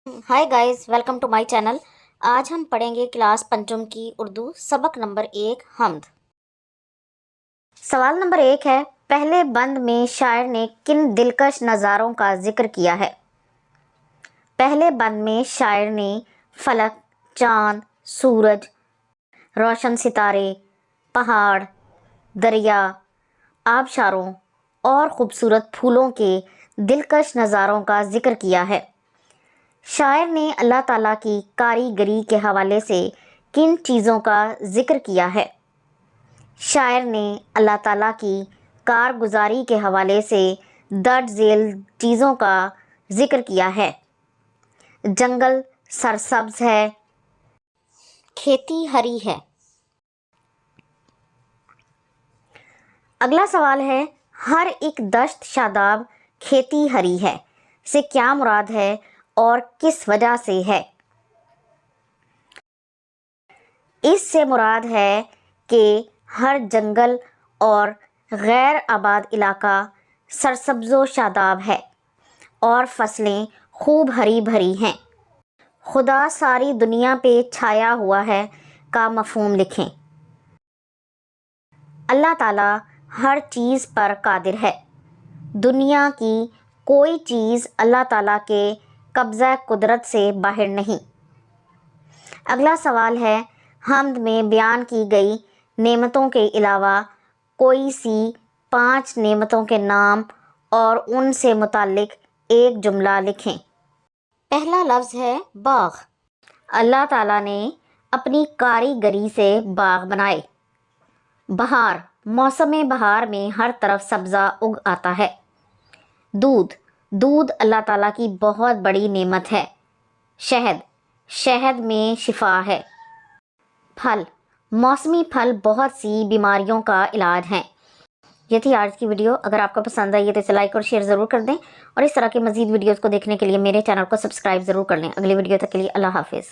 Hi guys, welcome to my channel. आज हम पढ़ेंगे क्लास पंचम की उर्दू सबक नंबर 1 हम्द। सवाल नंबर 1 है, पहले बंद में शायर ने किन दिलकश नज़ारों का जिक्र किया है। पहले बंद में शायर ने फलक, चांद, सूरज, रोशन सितारे, पहाड़, दरिया, आबशारों और ख़ूबसूरत फूलों के दिलकश नज़ारों का जिक्र किया है। शायर ने अल्लाह ताला की कारीगरी के हवाले से किन चीज़ों का ज़िक्र किया है। शायर ने अल्लाह ताला की कारगुजारी के हवाले से दर्ज झेल चीज़ों का ज़िक्र किया है। जंगल सरसब्ज़ है, खेती हरी है। अगला सवाल है, हर एक दश्त शादाब खेती हरी है से क्या मुराद है और किस वजह से है। इससे मुराद है कि हर जंगल और गैर आबाद इलाका सरसब्ज़ो शादाब है और फसलें खूब हरी भरी हैं। खुदा सारी दुनिया पे छाया हुआ है का मफ़हूम लिखें। अल्लाह ताला हर चीज़ पर कादिर है। दुनिया की कोई चीज़ अल्लाह ताला के कब्ज़ा कुदरत से बाहर नहीं। अगला सवाल है, हम्द में बयान की गई नेमतों के अलावा कोई सी 5 नेमतों के नाम और उनसे मुताल्लिक एक जुमला लिखें। पहला लफ्ज़ है बाग। अल्लाह ताला ने अपनी कारीगरी से बाग बनाए। बहार, मौसम बहार में हर तरफ सब्ज़ा उग आता है। दूध, दूध अल्लाह ताला की बहुत बड़ी नेमत है। शहद, शहद में शिफा है। फल, मौसमी फल बहुत सी बीमारियों का इलाज हैं। ये थी आज की वीडियो। अगर आपको पसंद आई है तो इसे लाइक और शेयर ज़रूर कर दें और इस तरह के मज़ीद वीडियोज़ को देखने के लिए मेरे चैनल को सब्सक्राइब ज़रूर कर लें। अगली वीडियो तक के लिए अल्लाह हाफिज़।